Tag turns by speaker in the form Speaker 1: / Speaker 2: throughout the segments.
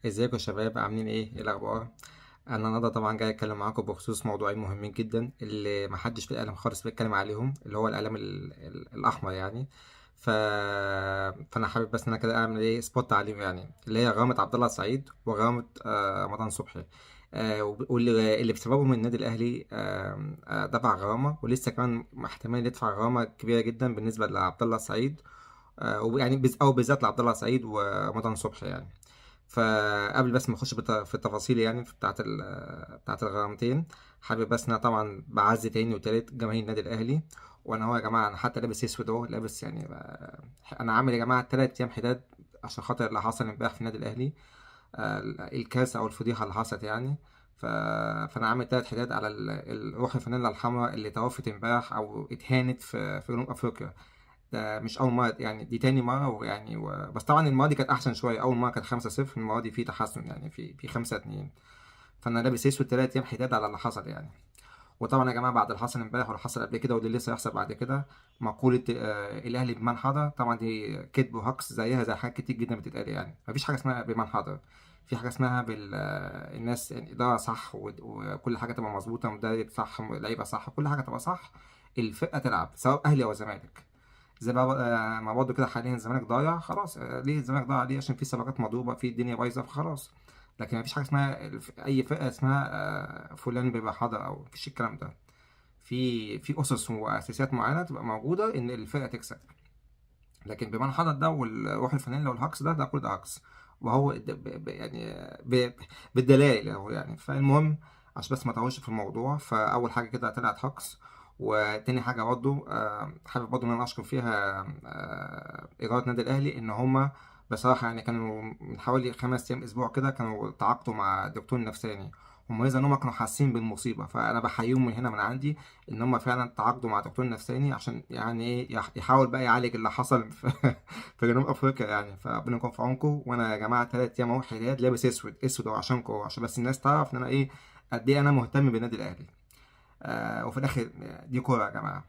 Speaker 1: ازيكم يا شباب، عاملين ايه الاخبار؟ انا النهارده طبعا جاي اتكلم معاكم بخصوص موضوعين مهمين جدا اللي محدش في الاعلام خالص بيتكلم عليهم، اللي هو الاعلام الاحمر يعني. ف... فانا حابب بس ان انا كده اعمل ايه سبوت عليهم، يعني اللي هي غرامه عبد الله السعيد وغرامه رمضان صبحي. واللي بسببهم النادي الاهلي دفع غرامه، ولسه كمان احتمال يدفع غرامه كبيره جدا بالنسبه لعبد الله السعيد. ويعني او بالذات لعبد الله السعيد ورمضان صبحي يعني. فقبل بس ما اخش في التفاصيل يعني بتاعت الغرامتين، حابب بس ان انا طبعا بعزي تاني وتالت جماهير النادي الاهلي. وانا هو يا جماعه، انا حتى لابس اسود اهو، لابس يعني انا عامل يا جماعه 3 ايام حداد عشان خاطر اللي حصل امبارح في النادي الاهلي. الكارثه او الفضيحه اللي حصلت يعني. ف... فانا عامل 3 حداد على روح الفانيلا الحمراء اللي توفت امبارح او اتهانت في جنوب افريقيا. ده مش أول مرة يعني، دي تاني مرة، ويعني بس طبعا المرة دي كانت أحسن شوية. أول مرة كانت 5-0، المرة دي في تحسن يعني، في 5-2. فأنا لابس أسود 3 أيام حداد على اللي حصل يعني. وطبعا يا جماعة، بعد اللي حصل امبارح واللي حصل قبل كده واللي لسه هيحصل بعد كده، مقولة الأهلي بمن حضر طبعا دي كذب وهكس، زيها زي حاجات كتير جدا بتتقال يعني. مفيش حاجة اسمها بمن حضر، في حاجة اسمها الناس يعني إدارة صح، وكل حاجة تبقى مظبوطة، مدرب صح، لعيبة صح، كل حاجة تبقى صح. الفرقة تلعب سواء أهلي أو زمالك. زي ما برضه كده حاليا الزمالك ضايع خلاص. ليه الزمالك ضايع؟ ليه؟ عشان في صفقات مضروبه، في الدنيا بايظه فخلاص. لكن مفيش حاجه اسمها اي فرقه اسمها فلان بيبقى حاضر، او مفيش الكلام ده. في اسس واساسيات معينه تبقى موجوده ان الفرقه تكسب. لكن بمعنى حضر ده والروح الفانيلا والهكس ده كل ده هكس. وهو يعني بالدلائل اهو يعني. فالمهم، عشان بس ما اطولش في الموضوع، فاول حاجه كده طلعت هكس. وتاني حاجه برضه حابب برضه ان انا اشكر فيها اداره النادي الاهلي، ان هم بصراحه يعني كانوا من حوالي 5 ايام اسبوع كده كانوا تعاقدوا مع دكتور نفساني. هم ان هم كانوا حاسين بالمصيبه، فانا بحييهم من هنا من عندي ان هم فعلا تعاقدوا مع دكتور نفساني عشان يعني ايه يحاول بقى يعالج اللي حصل في جنوب افريقيا يعني. فربنا يكون في عونكم. وانا يا جماعه 3 ايام اهو حداد لابس اسود اسود أهو عشانكم، عشان بس الناس تعرف ان انا ايه قد ايه انا مهتم بالنادي الاهلي. وفي الاخر دي كوره يا جماعه.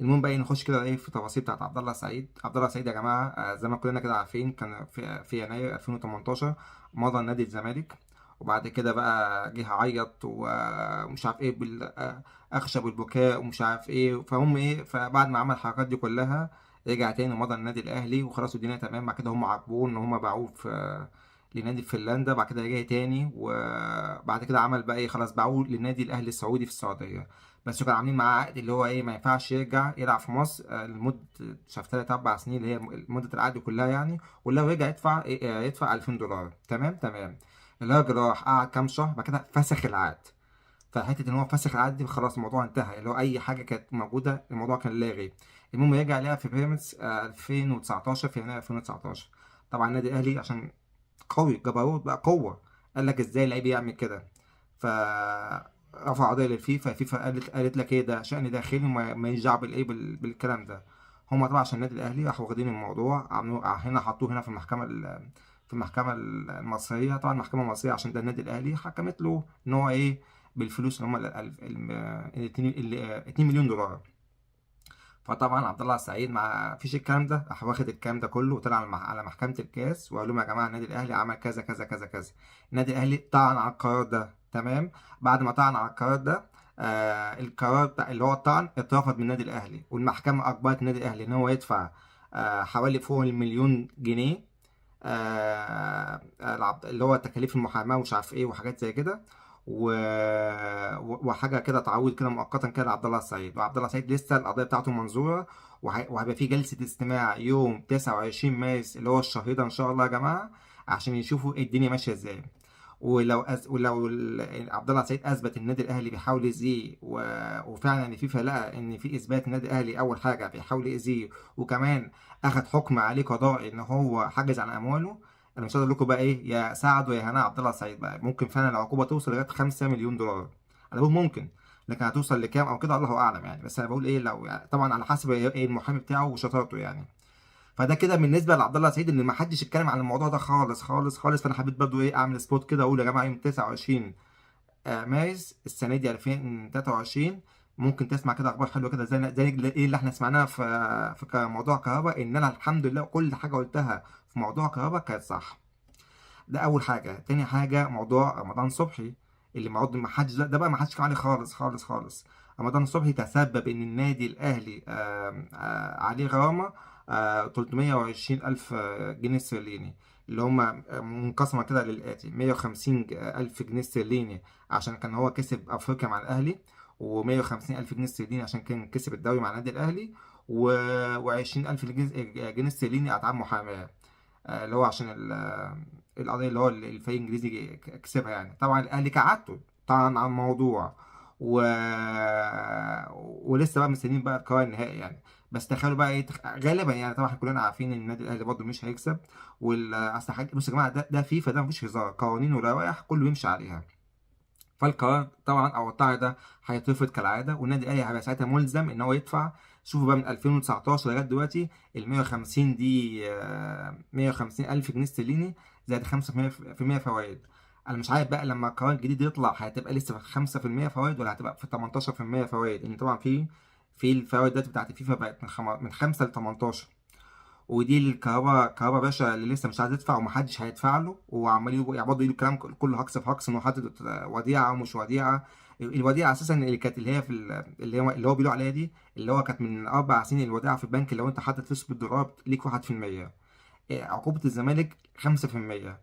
Speaker 1: المهم بقى نخش كده ايه في التفاصيل بتاعت عبد الله السعيد. عبد الله السعيد يا جماعه، زي ما كلنا كده عارفين، كان في يناير 2018 مضى نادي الزمالك. وبعد كده بقى جه عيط ومش عارف ايه اخشب البكاء ومش عارف ايه. فهم ايه، فبعد ما عمل الحركات دي كلها رجع تاني مضى النادي الاهلي وخلاص الدنيا تمام. بعد كده هم عاقبوه ان هم باعوه لنادي في فنلندا. بعد كده رجع تاني، وبعد كده عمل بقى ايه، خلاص باعوه للنادي الاهلي السعودي في السعوديه. بس كانوا عاملين معاه عقد اللي هو ايه، ما ينفعش يرجع يلعب في مصر لمده مش عارف 3 4 سنين، اللي هي مده العقد كلها يعني. ولو رجع يدفع 2000 دولار. تمام تمام. الراجل راح قعد كام شهر، بعد كده فسخ العقد. فحته ان هو فسخ العقد دي خلاص الموضوع انتهى، اللي هو اي حاجه كانت موجوده الموضوع كان لاغي. المهم يرجع لعب في بيراميدز 2019، في يناير 2019. طبعا النادي الاهلي عشان قوي، جبروت بقى قوه، قال لك ازاي لعيب يعمل كده؟ فرفع قضيه للفيفا. الفيفا قالت لك ايه، ده شأن داخلي وما ماليش دعوه بالايه بالكلام ده. هما طبعا عشان النادي الاهلي راحوا واخدين الموضوع عملوه هنا، حطوه هنا في المحكمه المصريه. طبعا المحكمه المصريه عشان ده النادي الاهلي حكمت له ان هو ايه، بالفلوس اللي هم 2 مليون دولار. فطبعا عبد الله السعيد ما فيش الكلام ده، راح واخد الكلام ده كله وطلع على محكمة الكاس وقال لهم يا جماعة النادي الأهلي عمل كذا كذا كذا كذا. النادي الأهلي طعن على القرار ده. تمام. بعد ما طعن على القرار ده، القرار بتاع اللي هو الطعن اترفض من النادي الأهلي، والمحكمة أجبرت النادي الأهلي إن هو يدفع حوالي فوق ال1 مليون جنيه. اللي هو تكاليف المحاماة ومش عارف ايه وحاجات زي كده. و... وحاجة كده تعويض كده مؤقتا كده لعبد الله السعيد. وعبد الله السعيد لسه القضية بتاعته منظورة، وهيبقى في جلسة استماع يوم 29 مارس اللي هو الشهر ده إن شاء الله يا جماعة، عشان يشوفوا إيه الدنيا ماشية ازاي. ولو عبد الله السعيد اثبت ان النادي الاهلي بيحاول يأذيه، وفعلا ان في لقى ان في اثبات النادي الاهلي اول حاجه بيحاول يأذيه، وكمان اخد حكم عليه قضائي ان هو حجز عن امواله. انا مش هقدر لكم بقى ايه يا سعد ويا هنا عبد الله السعيد بقى، ممكن فعلا العقوبه توصل لغايه 5 مليون دولار. انا بقول ممكن، لكن هتوصل لكام او كده الله اعلم يعني. بس انا بقول ايه، لو يعني طبعا على حسب ايه المحامي بتاعه وشطارته يعني. فده كده بالنسبه لعبد الله سعيد، ان ما حدش اتكلم عن الموضوع ده خالص خالص خالص. فانا حبيت برضو ايه اعمل سبوت كده، اقول يا جماعه يوم 29 مارس السنه دي 2023 ممكن تسمع كده اخبار حلوه كده، زي ايه اللي احنا سمعناها في موضوع كهرباء، ان انا الحمد لله كل حاجه قلتها في موضوع كهرباء كانت صح. ده اول حاجه. تاني حاجه موضوع رمضان صبحي، اللي ما حدش ده بقى ما حدش كان عليه خالص خالص خالص. رمضان صبحي تسبب ان النادي الاهلي عليه غرامه 320 الف جنيه استرليني، اللي هم منقسمه كده للاتي: 150 الف جنيه استرليني عشان كان هو كسب افريقيا مع الاهلي، و150 الف جنيه استرليني عشان كان كسب الدوري مع النادي الاهلي، و20 الف جنيه استرليني اتعاب محاماه، اللي هو عشان القضيه اللي هو الفريق الانجليزي كسبها. يعني طبعا الاهلي كعادته طبعا عن الموضوع، و... ولسه بقى مستنيين بقى القرار النهائي يعني. بس تخيلوا بقى ايه، غالبا يعني طبعا كلنا عارفين ان النادي الاهلي برضه مش هيكسب. اصل حاجه، بصوا يا جماعه، ده فيفا، ده مفيش هزار، قوانين ولوائح كله يمشي عليها. فالقرار طبعا او الطعن ده هيترفض كالعاده، والنادي الاهلي هيبقى ساعتها ملزم ان هو يدفع. شوفوا بقى من 2019 لغايه دلوقتي ال 150 دي 150 الف جنيه استرليني زائد 5% فوائد. انا مش عارف بقى لما القرار الجديد يطلع هتبقى لسه 5% فوائد ولا هتبقى في 18% فوائد، لان طبعا في الفوائد دلوقتي بتاعت الفيفا بقت من 5 ل 18. ودي الكهرباء باشا اللي لسه مش عايز يدفع ومحدش هيدفع له، وعمال يعبطوا يقولوا الكلام كله هكس في هكس، انه حاطط وديعه ومش وديعه. الوديعه اساسا اللي كانت اللي هي في اللي هو بيقولوا عليها دي، اللي هو كانت من 4 سنين. الوديعه في البنك لو انت حاطط فلوس بالدولار ليك 1%، عقوبه الزمالك 5%.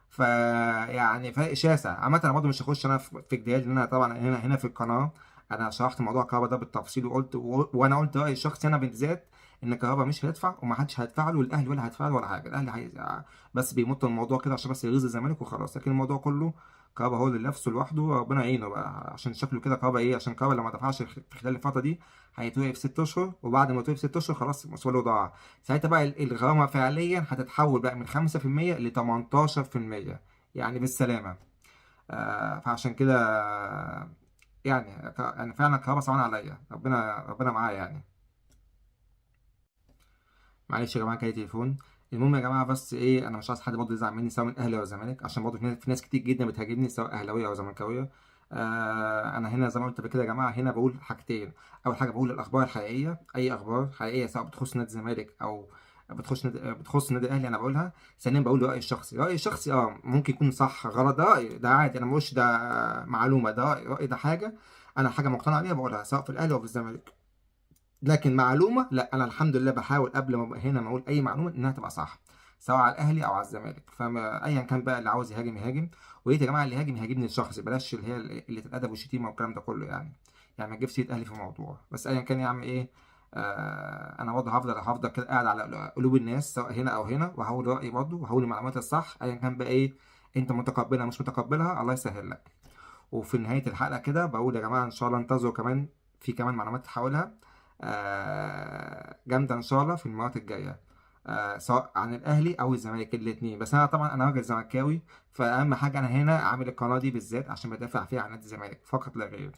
Speaker 1: فيعني فرق شاسع. عامة انا برضه مش هخش انا في جدال، لان انا طبعا هنا في القناة انا شرحت موضوع الكهرباء ده بالتفصيل، وقلت وانا قلت رأيي الشخصي انا بالذات ان الكهرباء مش هيدفع ومحدش هيدفع له، الاهلي ولا هيدفع له ولا حاجة. الاهلي بس بيمط الموضوع كده عشان بس يغيظ الزمالك وخلاص، لكن الموضوع كله كهرباء هو اللي نفسه لوحده، ربنا يعينه بقى. عشان شكله كده كهرباء ايه، عشان كهرباء لما دفعش في خلال الفترة دي هيتوقف 6 اشهر، وبعد ما يتوقف 6 اشهر خلاص مسؤوله ضاع. ساعتها بقى الغرامة فعليا هتتحول بقى من 5% ل 18%، يعني بالسلامة. فعشان كده يعني فعلا الكهرباء صعبانة عليا، ربنا معايا يعني. معلش يا جماعة كده تليفون. المهم يا جماعة بس ايه، انا مش عايز حد برضه يزعل مني سواء من اهلي او زمالك، عشان برضه في ناس كتير جدا بتهاجمني سواء اهلاوية او زملكاوية. انا هنا زي ما قلت قبل كده يا جماعة، هنا بقول حاجتين: اول حاجة بقول الاخبار الحقيقية، اي اخبار حقيقية سواء بتخص نادي الزمالك او بتخص النادي الاهلي انا بقولها. ثانيا بقول رايي الشخصي، ممكن يكون صح غلط، ده رايي، ده عادي، انا ما بقولش ده معلومة، ده رايي ده حاجة انا حاجة مقتنع بيها بقولها سواء في الاهلي او في الزمالك. لكن معلومه لا، انا الحمد لله بحاول قبل ما هنا ما اقول اي معلومه انها تبقى صح، سواء على الاهلي او على الزمالك. فما ايا كان بقى اللي عاوز يهاجم يهاجم. ويا ريت يا جماعه اللي يهاجم يهاجمني الشخصي، بلاش اللي هي اللي الادب والشتيمه والكلام ده كله يعني. يعني ما تجيبش سيره اهلي في الموضوع. بس ايا كان يا عم ايه، انا برضه هفضل كده قاعد على قلوب الناس سواء هنا او هنا، وهقول رايي برضه وهقول المعلومات الصح ايا كان بقى ايه. انت متقبلها مش متقبلها الله يسهل لك. وفي نهاية الحلقة كده بقول يا جماعة إن شاء الله انتظروا كمان، في كمان معلومات هحاولها جامدة إن شاء الله في المرات الجاية، سواء عن الأهلي أو الزمالك الاتنين. بس أنا طبعا أنا راجل زملكاوي، فأهم حاجة أنا هنا عامل القناة دي بالذات عشان بدافع فيها عن نادي الزمالك فقط لا غير.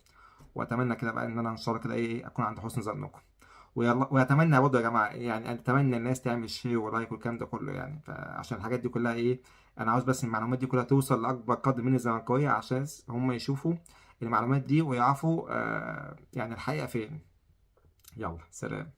Speaker 1: وأتمنى كده بقى إن أنا إن شاء الله كده إيه أكون عند حسن ظنكم. ويلا، واتمنى برضه يا جماعه يعني اتمنى الناس تعمل شير ولايك والكلام ده كله يعني، فعشان الحاجات دي كلها ايه، انا عاوز بس المعلومات دي كلها توصل لاكبر قدر من الزملكاويه عشان هم يشوفوا المعلومات دي ويعرفوا يعني الحقيقه فين. يلا سلام.